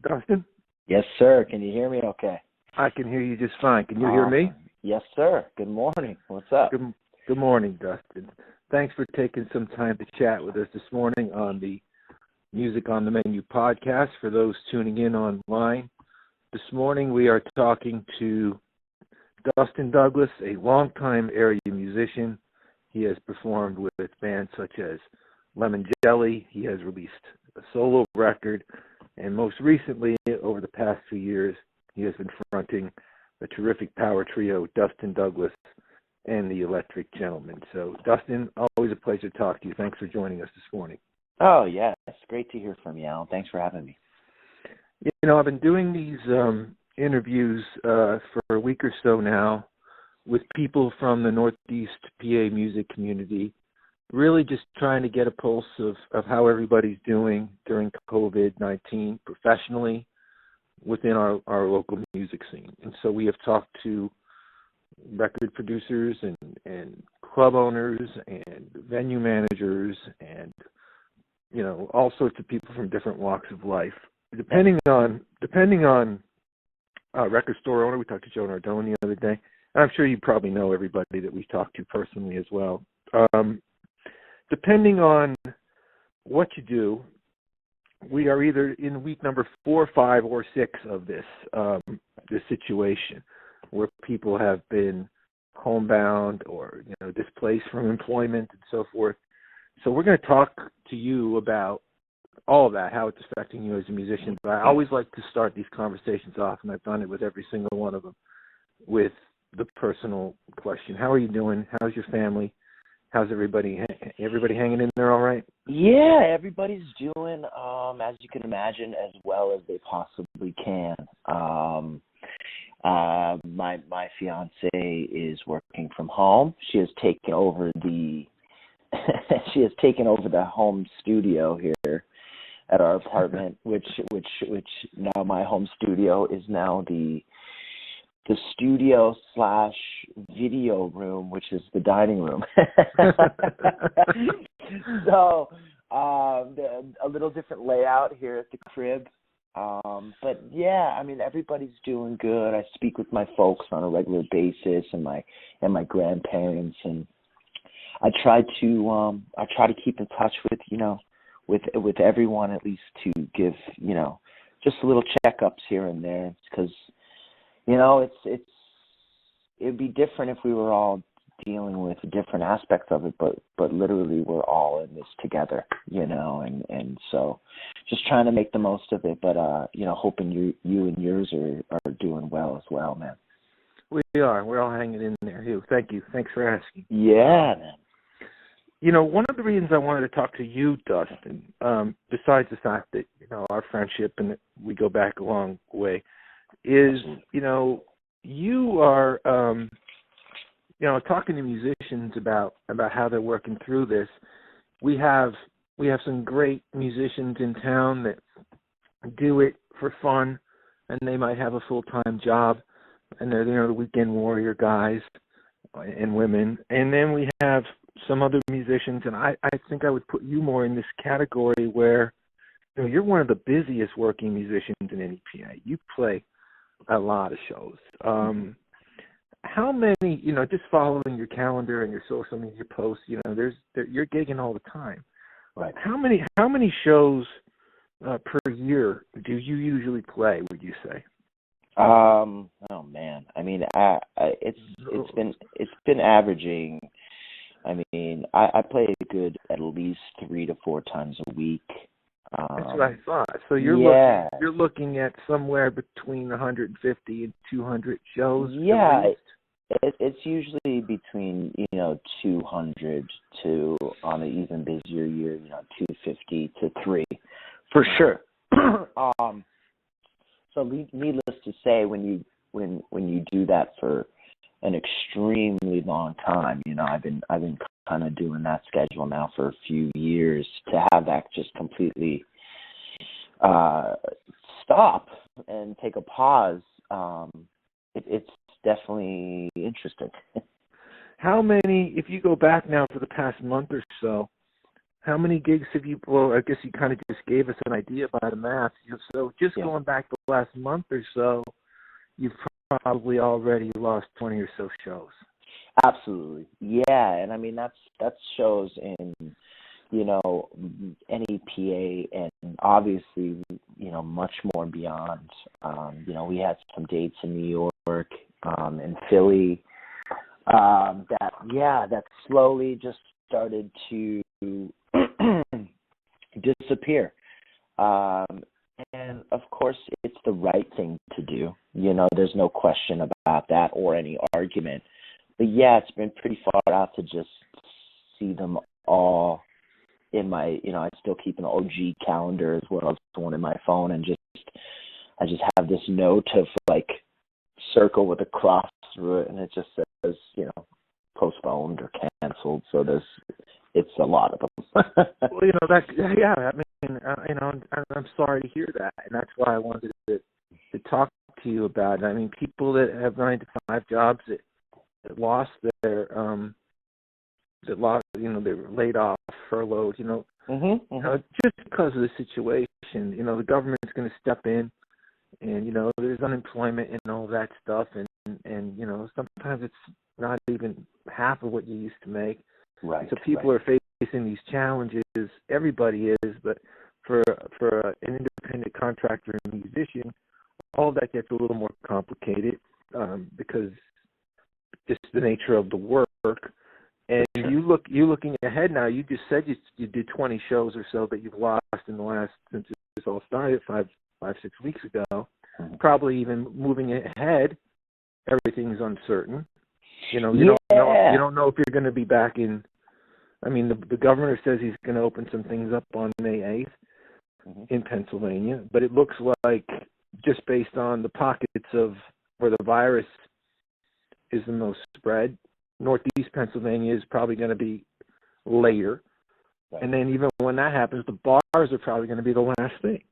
Dustin? Yes, sir. Can you hear me okay? I can hear you just fine. Can you hear me? Yes, sir. Good morning. What's up? Good morning, Dustin. Thanks for taking some time to chat with us this morning on the Music on the Menu podcast. For those tuning in online, this morning we are talking to Dustin Douglas, a longtime area musician. He has performed with bands such as Lemongelli. He has released a solo record, and most recently, over the past 2 years, he has been fronting the terrific power trio Dustin Douglas and the Electric Gentlemen. So, Dustin, always a pleasure to talk to you. Thanks for joining us this morning. Oh, yeah. It's great to hear from you, Alan. Thanks for having me. You know, I've been doing these interviews for a week or so now with people from the Northeast PA music community, really just trying to get a pulse of how everybody's doing during COVID-19 professionally within our local music scene. And so we have talked to record producers and club owners and venue managers and, you know, all sorts of people from different walks of life. Depending on record store owner, we talked to Joe Nardone the other day. And I'm sure you probably know everybody that we've talked to personally as well. Depending on what you do, we are either in week number 4, 5, or 6 of this situation, where people have been homebound or displaced from employment and so forth. So we're going to talk to you about all of that, how it's affecting you as a musician. But I always like to start these conversations off, and I've done it with every single one of them, with the personal question. How are you doing? How's your family? How's everybody? Everybody hanging in there all right? Yeah, everybody's doing, as you can imagine, as well as they possibly can. My fiance is working from home. She has taken over the home studio here at our apartment, which now my home studio is now the studio / video room, which is the dining room. So a little different layout here at the crib. But yeah, I mean, everybody's doing good. I speak with my folks on a regular basis and my grandparents, and I try to keep in touch with everyone, at least to give, just little checkups here and there, because it'd be different if we were all dealing with different aspects of it, but literally we're all in this together, and so just trying to make the most of it, but hoping you and yours are doing well as well, man. We are. We're all hanging in there, Hugh. Thank you. Thanks for asking. Yeah, man. One of the reasons I wanted to talk to you, Dustin, besides the fact that, our friendship and that we go back a long way, is, you are, talking to musicians about how they're working through this. We have some great musicians in town that do it for fun, and they might have a full-time job, and they're, the weekend warrior guys and women. And then we have some other musicians, and I think I would put you more in this category where, you're one of the busiest working musicians in NEPA. You play a lot of shows. How many, just following your calendar and your social media posts, you're gigging all the time. Right. How many shows per year do you usually play, would you say? Oh man, I mean, it's been averaging. I mean, I play a good at least 3 to 4 times a week. That's what I thought. So you're looking at somewhere between 150 and 200 shows. Yeah, it's usually between 200 to, on an even busier year, 250 to 3, for sure. So needless to say, when you do that for an extremely long time, I've been kind of doing that schedule now for a few years. To have that just completely stop and take a pause, it's definitely interesting. How many, if you go back now for the past month or so, how many gigs have you? Well, I guess you kind of just gave us an idea by the math. So just going back the last month or so, you've probably already lost 20 or so shows. Absolutely, yeah, and I mean that's shows in NEPA and obviously much more beyond. We had some dates in New York, in Philly, that slowly just started to disappear. And of course, it's the right thing to do. There's no question about that or any argument. But yeah, it's been pretty far out to just see them all in my, I still keep an OG calendar as well as one in my phone, and I just have this note of like circle with a cross through it, and it just says, postponed or canceled. So it's a lot of them. I'm sorry to hear that, and that's why I wanted to talk to you about it. I mean, people that have 9 to 5 jobs that lost their they were laid off, furloughed, just because of the situation, the government's going to step in, and there's unemployment and all that stuff, and sometimes it's not even half of what you used to make. Right. So people are facing these challenges. Everybody is, but for an independent contractor and musician, all of that gets a little more complicated because just the nature of the work. And you're looking ahead now. You just said you did 20 shows or so that you've lost in the last, since this all started 5-6 weeks ago. Mm-hmm. Probably even moving ahead, everything's uncertain. You don't know if you're going to be back in. I mean, the governor says he's going to open some things up on May 8th in Pennsylvania, but it looks like, just based on the pockets of where the virus is the most spread, Northeast Pennsylvania is probably going to be later. Right. And then even when that happens, the bars are probably going to be the last thing.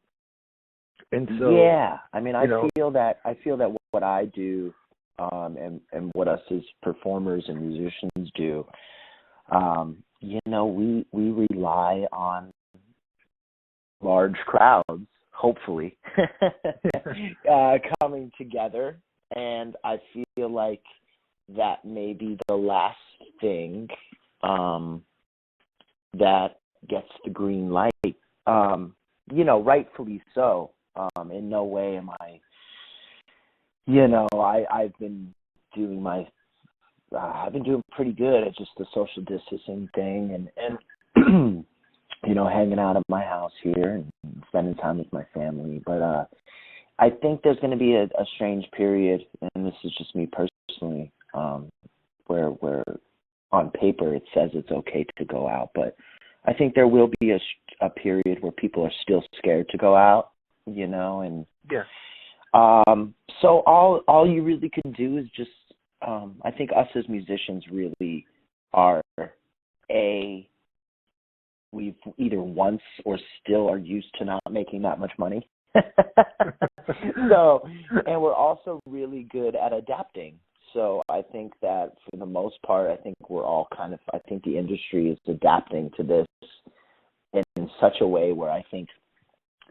And so, yeah, I mean, I feel that what I do, and what us as performers and musicians do, we rely on large crowds, hopefully, coming together, and I feel like that may be the last thing that gets the green light. Rightfully so. In no way am I, I've been doing I've been doing pretty good at just the social distancing thing and hanging out at my house here and spending time with my family. But I think there's going to be a strange period, and this is just me personally, where on paper it says it's okay to go out, but I think there will be a period where people are still scared to go out, and so all you really can do is just, I think us as musicians really are, we've either once or still are used to not making that much money. So, and we're also really good at adapting. So I think that for the most part, I think we're all I think the industry is adapting to this in such a way where I think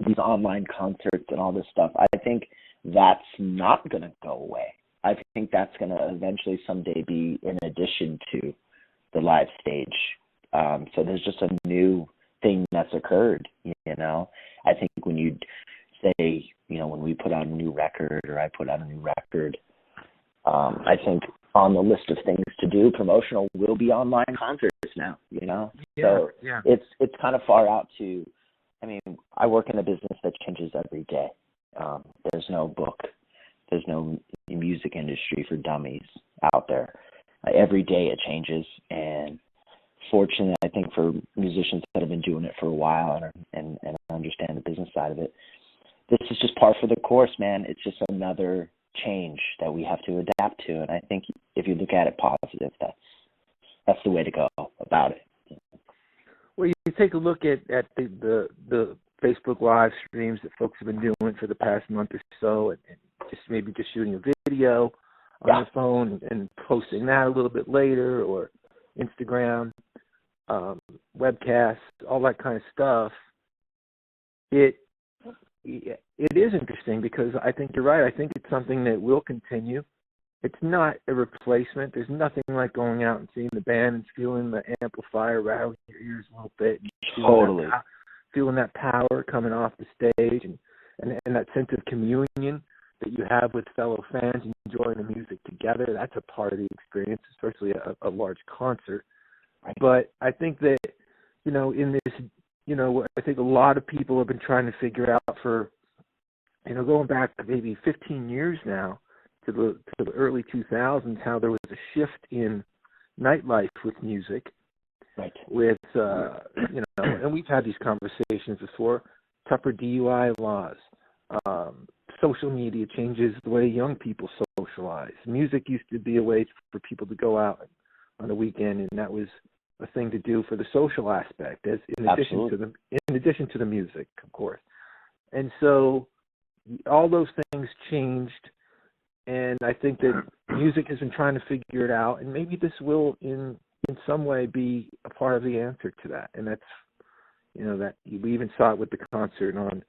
these online concerts and all this stuff, I think that's not going to go away. I think that's going to eventually someday be in addition to the live stage. So there's just a new thing that's occurred, I think when you say, when we put out a new record or I put out a new record, I think on the list of things to do, promotional, will be online concerts now, So it's kind of far out to, I mean, I work in a business that changes every day. There's no book. There's no music industry for dummies out there. Every day it changes, and fortunately, I think for musicians that have been doing it for a while and understand the business side of it, this is just par for the course, man. It's just another change that we have to adapt to, and I think if you look at it positive, that's the way to go about it. Well, you take a look at the Facebook live streams that folks have been doing for the past month or so, and just shooting a video on the phone and posting that a little bit later, or Instagram. webcasts, all that kind of stuff, it is interesting because I think you're right. I think it's something that will continue. It's not a replacement. There's nothing like going out and seeing the band and feeling the amplifier rattle in your ears a little bit. And feeling that power coming off the stage and that sense of communion that you have with fellow fans and enjoying the music together. That's a part of the experience, especially a large concert. Right. But I think that, in this, I think a lot of people have been trying to figure out for, going back maybe 15 years now to the early 2000s, how there was a shift in nightlife with music. Right. With, and we've had these conversations before, tougher DUI laws, social media changes the way young people socialize. Music used to be a way for people to go out on the weekend, and that was a thing to do for the social aspect, in addition to the music, of course. And so all those things changed, and I think that music has been trying to figure it out, and maybe this will in some way be a part of the answer to that. And that's, that we even saw it with the concert on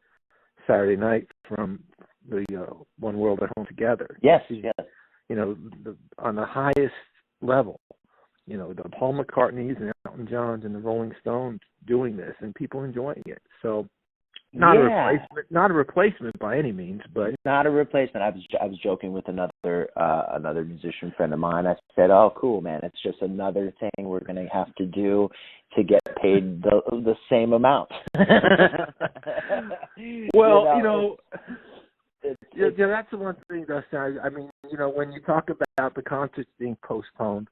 Saturday night from the One World at Home Together. Yes. On the highest level, the Paul McCartneys and Elton Johns and the Rolling Stones doing this and people enjoying it. So not a replacement by any means, but not a replacement. I was joking with another musician friend of mine. I said, "Oh, cool, man! It's just another thing we're going to have to do to get paid the same amount." Well, that's the one thing, Dustin. I mean, when you talk about the concerts being postponed,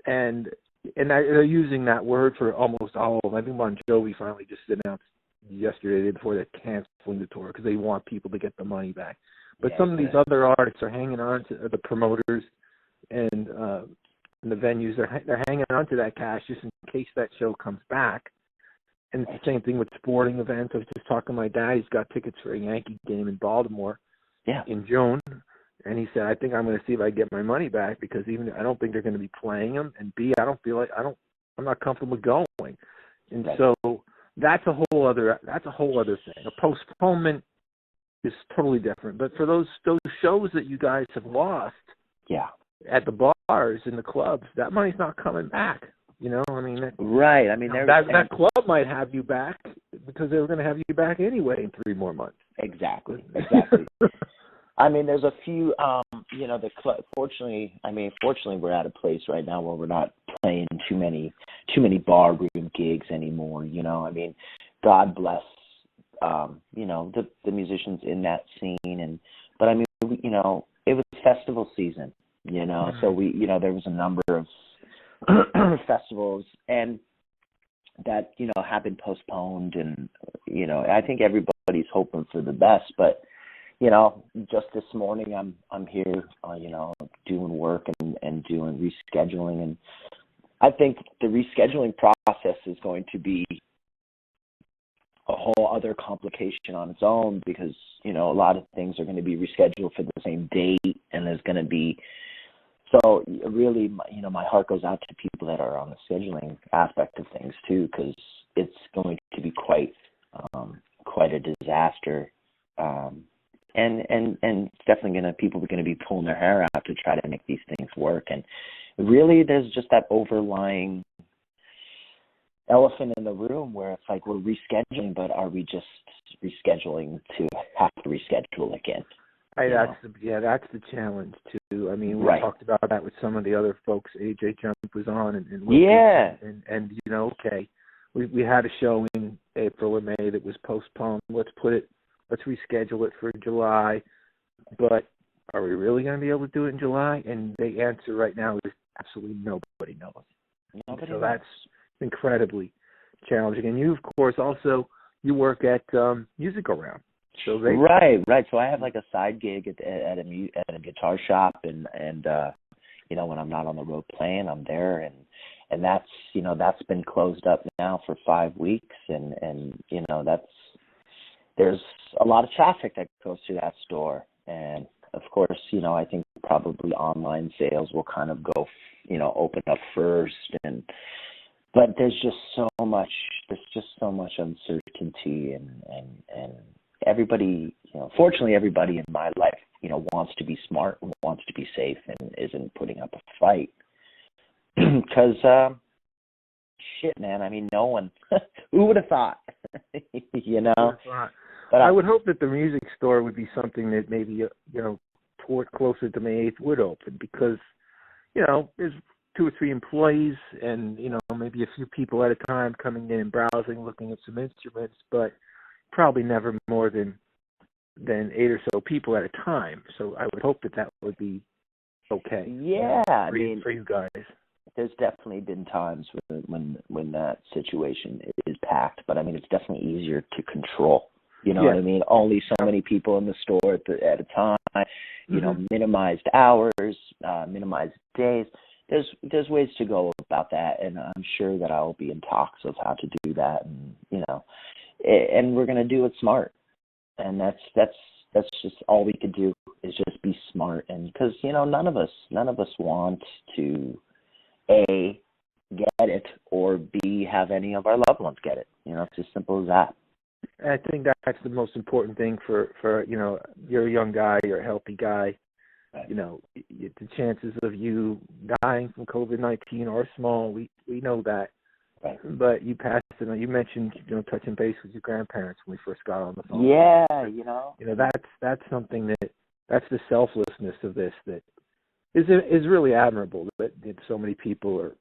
and they're using that word for almost all of them. I think Bon Jovi finally just announced yesterday, the day before, they're canceling the tour because they want people to get the money back. But some of these other artists are hanging on to the promoters and the venues. They're hanging on to that cash just in case that show comes back. And it's the same thing with sporting events. I was just talking to my dad. He's got tickets for a Yankee game in Baltimore in June. And he said, I think I'm going to see if I get my money back because I don't think they're going to be playing them. And B, I'm not comfortable going. And so that's a whole other thing. A postponement is totally different. But for those shows that you guys have lost at the bars and the clubs, that money's not coming back. Right. I mean, that club might have you back because they were going to have you back anyway in 3 more months. Exactly. I mean, there's a few, fortunately, we're at a place right now where we're not playing too many bar room gigs anymore. I mean, God bless, the musicians in that scene. But I mean, it was festival season, so there was a number of festivals and that, have been postponed. And, I think everybody's hoping for the best, but just this morning I'm here, doing work and doing rescheduling, and I think the rescheduling process is going to be a whole other complication on its own because, a lot of things are going to be rescheduled for the same date, and there's going to be, so really, my heart goes out to people that are on the scheduling aspect of things too, because it's going to be quite a disaster. And it's definitely people are going to be pulling their hair out to try to make these things work. And really, there's just that overlying elephant in the room where it's like we're rescheduling, but are we just rescheduling to have to reschedule again? That's the challenge too. I mean, we talked about that with some of the other folks. AJ Jump was on, and we had a show in April or May that was postponed. Let's reschedule it for July, but are we really going to be able to do it in July? And the answer right now is absolutely nobody knows. So that's incredibly challenging. And you, of course, you work at Music Around. So right. So I have like a side gig at a guitar shop, and when I'm not on the road playing, I'm there, and that's been closed up now for 5 weeks, and there's a lot of traffic that goes through that store. And of course, I think probably online sales will kind of go, open up first. And but there's just so much uncertainty, and everybody, fortunately everybody in my life, wants to be smart, wants to be safe, and isn't putting up a fight. Because shit, man, I mean, no one who would have thought? But I would hope that the music store would be something that maybe toward closer to May 8th would open, because there's 2 or 3 employees, and maybe a few people at a time coming in and browsing, looking at some instruments, but probably never more than 8 or so people at a time. So I would hope that would be okay. Yeah, for you guys. There's definitely been times when that situation is packed, but I mean, it's definitely easier to control. You know what I mean? Only so many people in the store at a time. Minimized hours, minimized days. There's ways to go about that, and I'm sure that I'll be in talks of how to do that, and we're gonna do it smart. And that's just all we could do, is just be smart, and because none of us want to A, get it, or B, have any of our loved ones get it. It's as simple as that. I think that's the most important thing for you're a young guy, you're a healthy guy. Right. The chances of you dying from COVID-19 are small. We know that. Right. But you passed it. You mentioned touching base with your grandparents when we first got on the phone. Yeah, that's something that's the selflessness of this that is really admirable, that so many people are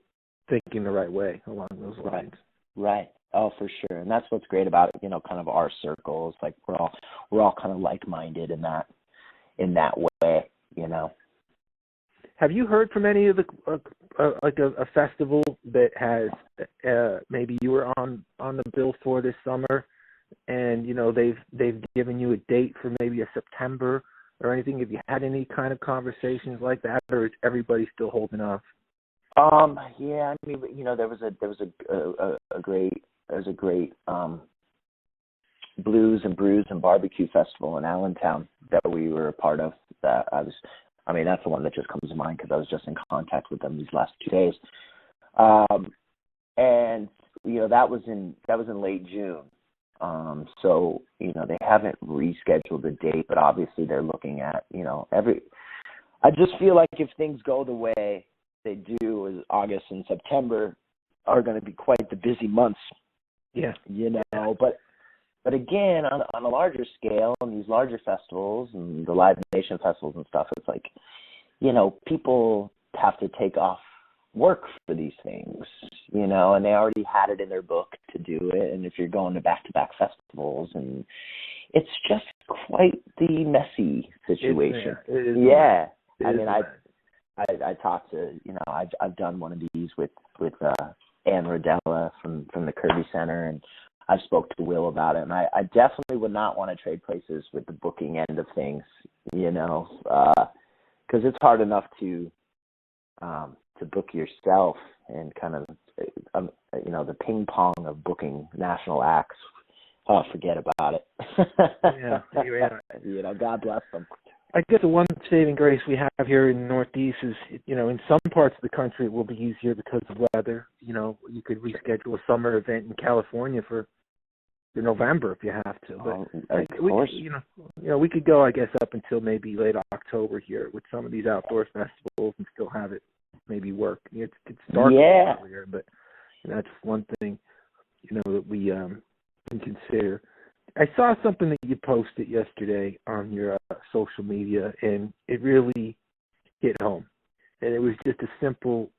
thinking the right way along those lines. Right. Oh, for sure. And that's what's great about it, kind of our circles. Like we're all kind of like-minded in that way, Have you heard from any of the like a festival that has maybe you were on the bill for this summer, and they've given you a date for maybe a September or anything? Have you had any kind of conversations like that, or is everybody still holding off? Yeah, I mean, there was a great blues and brews and barbecue festival in Allentown that we were a part of. That's the one that just comes to mind because I was just in contact with them these last 2 days. And that was in late June. So they haven't rescheduled the date, but obviously they're looking at I just feel like if things go the way they do, is August and September are going to be quite the busy months. Yeah. But again, on a larger scale, and these larger festivals and the Live Nation festivals and stuff, it's like, people have to take off work for these things, and they already had it in their book to do it. And if you're going to back-to-back festivals, and it's just quite the messy situation. It is. I talked to, I've done one of these with Ann Rodella from the Kirby Center, and I spoke to Will about it, and I definitely would not want to trade places with the booking end of things, because it's hard enough to book yourself, and kind of, the ping pong of booking national acts. Oh, forget about it. Yeah. God bless them. I guess the one saving grace we have here in the Northeast is, in some parts of the country it will be easier because of weather. You could reschedule a summer event in California for November if you have to. But of course. We could go, I guess, up until maybe late October here with some of these outdoor festivals and still have it maybe work. It's dark earlier, but that's one thing, that we can consider. I saw something that you posted yesterday on your social media, and it really hit home. And it was just a simple,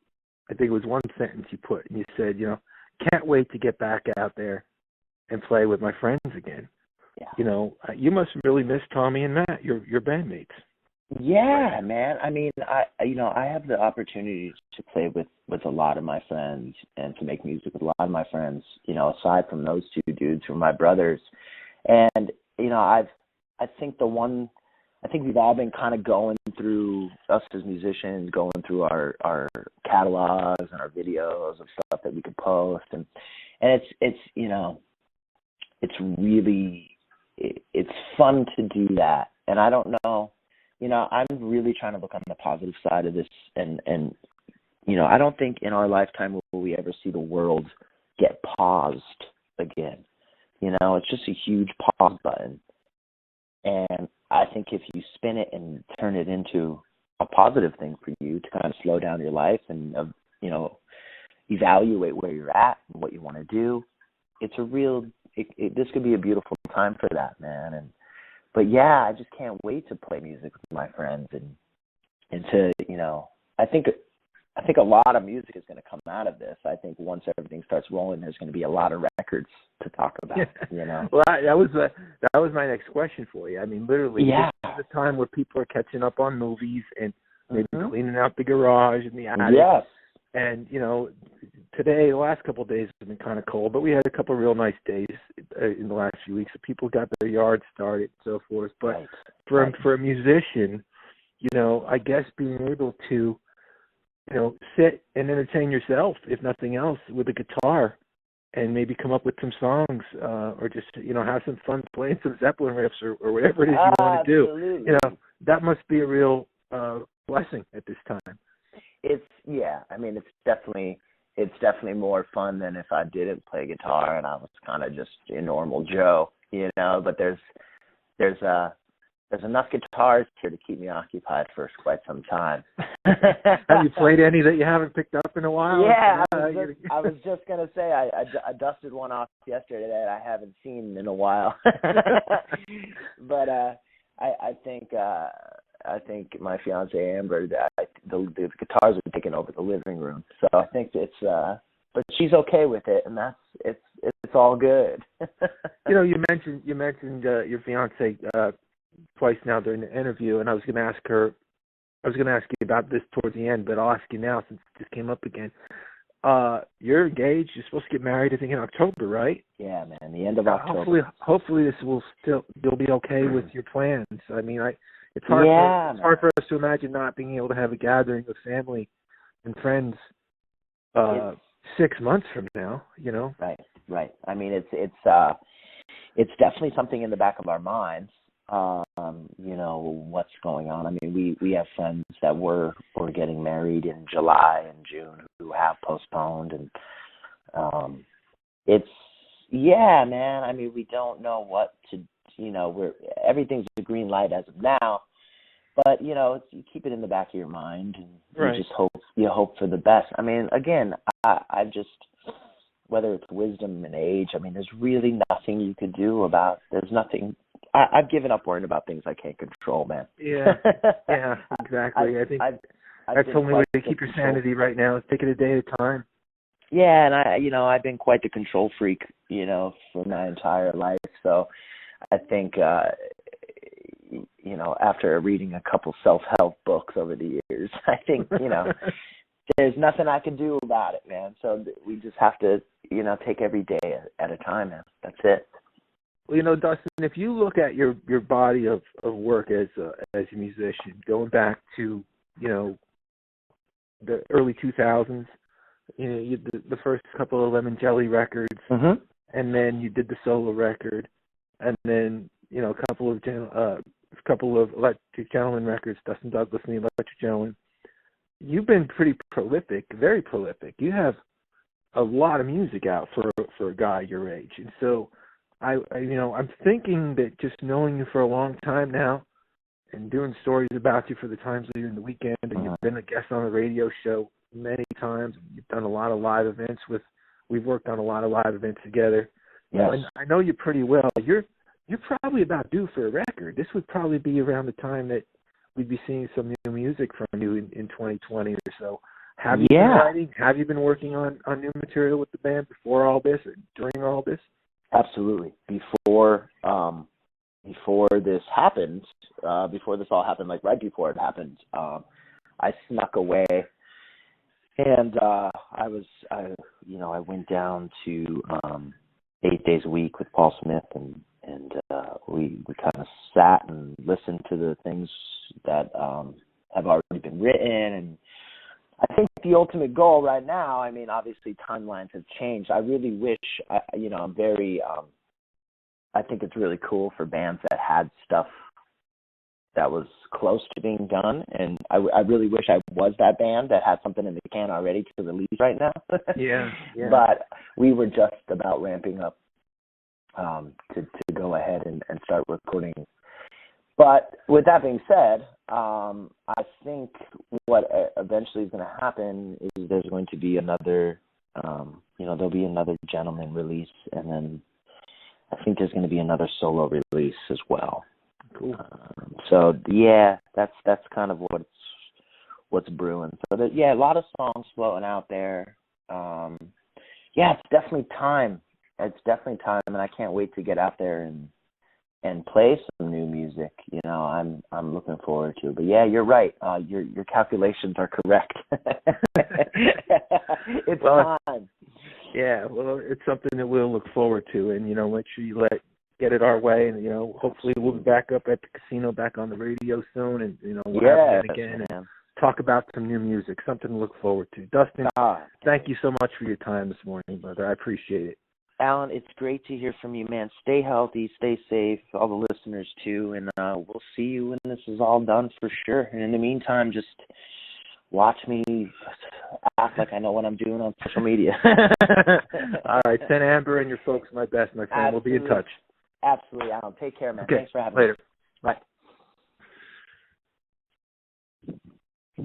I think it was one sentence you put, and you said, can't wait to get back out there and play with my friends again. Yeah. You must really miss Tommy and Matt, your bandmates. Yeah, man. I mean, I have the opportunity to play with a lot of my friends and to make music with a lot of my friends, aside from those 2 dudes who are my brothers. And, I think we've all been kind of going through, us as musicians, going through our catalogs and our videos of stuff that we could post. And it's really, it's fun to do that. And I don't know, I'm really trying to look on the positive side of this and I don't think in our lifetime will we ever see the world get paused again. It's just a huge pause button. And I think if you spin it and turn it into a positive thing for you to kind of slow down your life and, evaluate where you're at and what you want to do, it's this could be a beautiful time for that, man. But yeah, I just can't wait to play music with my friends and to, I think a lot of music is going to come out of this. I think once everything starts rolling, there's going to be a lot of records to talk about. Well, that was my next question for you. I mean, literally, this is a time where people are catching up on movies and maybe cleaning out the garage and the attic. Yes. And today, the last couple of days have been kind of cold, but we had a couple of real nice days in the last few weeks. So people got their yards started and so forth. But for a musician, I guess being able to sit and entertain yourself, if nothing else, with a guitar and maybe come up with some songs or just, have some fun playing some Zeppelin riffs or whatever it is you want to do. That must be a real blessing at this time. It's definitely more fun than if I didn't play guitar and I was kind of just a normal Joe, but there's enough guitars here to keep me occupied for quite some time. Have you played any that you haven't picked up in a while? Yeah, I was just going to say I dusted one off yesterday that I haven't seen in a while. But I think my fiance Amber, the guitars are taking over the living room. So I think but she's okay with it, and it's all good. You mentioned your fiance twice now during the interview, and I was going to ask you about this towards the end, but I'll ask you now since it just came up again. You're engaged. You're supposed to get married, I think, in October, right? Yeah, man, the end of October. Hopefully this you'll be okay with your plans. I mean, it's hard for us to imagine not being able to have a gathering of family and friends 6 months from now. Right. I mean, it's definitely something in the back of our minds. What's going on. I mean, we have friends that were getting married in July and June who have postponed, and man. I mean, we don't know what to. Everything's a green light as of now, but you keep it in the back of your mind, and you just hope for the best. I mean, again, I just, whether it's wisdom and age, I mean, there's really nothing you could do about. There's nothing. I've given up worrying about things I can't control, man. Yeah, exactly. I think that's the only way to keep your sanity right now is take it a day at a time. Yeah, and I've been quite the control freak, for my entire life. So I think, after reading a couple self-help books over the years, I think, there's nothing I can do about it, man. So we just have to, take every day at a time, man. That's it. Well, Dustin, if you look at your body of work as a musician, going back to, the early 2000s, you did the first couple of Lemongelli records, and then you did the solo record, and then, a couple of Electric Gentleman records, Dustin Douglas and the Electric Gentleman. You've been pretty prolific, very prolific. You have a lot of music out for a guy your age, and so I'm thinking that just knowing you for a long time now and doing stories about you for the times that you're in the weekend, and you've been a guest on the radio show many times. You've done a lot of live events we've worked on a lot of live events together. Yes. And I know you pretty well. You're probably about due for a record. This would probably be around the time that we'd be seeing some new music from you in 2020 or so. Have you been writing? Have you been working on new material with the band before all this or during all this? Absolutely. Before this happened, before this all happened, like right before it happened, I snuck away, and I went down to 8 days a week with Paul Smith, and we kind of sat and listened to the things that have already been written. And I think the ultimate goal right now, I mean, obviously timelines have changed. I really wish, I'm very, I think it's really cool for bands that had stuff that was close to being done, and I really wish I was that band that had something in the can already to release right now. Yeah. But we were just about ramping up to go ahead and start recording. But with that being said, I think what eventually is going to happen is there's going to be another, there'll be another gentleman release, and then I think there's going to be another solo release as well. Cool. So yeah, that's kind of what's brewing. So a lot of songs floating out there. It's definitely time. It's definitely time, and I can't wait to get out there and play some new music. I'm looking forward to it. But yeah, you're right. Your calculations are correct. It's time. Yeah, well, it's something that we'll look forward to, and make sure you get it our way, and hopefully we'll be back up at the casino, back on the radio soon, and we'll have it again and talk about some new music, something to look forward to. Dustin, thank you so much for your time this morning, brother. I appreciate it. Alan, it's great to hear from you, man. Stay healthy, stay safe, all the listeners too, and we'll see you when this is all done for sure. And in the meantime, just watch me act like I know what I'm doing on social media. All right, send Amber and your folks my best, my friend. Absolutely. We'll be in touch. Absolutely, Alan. Take care, man. Okay. Thanks for having me. Later.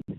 Bye.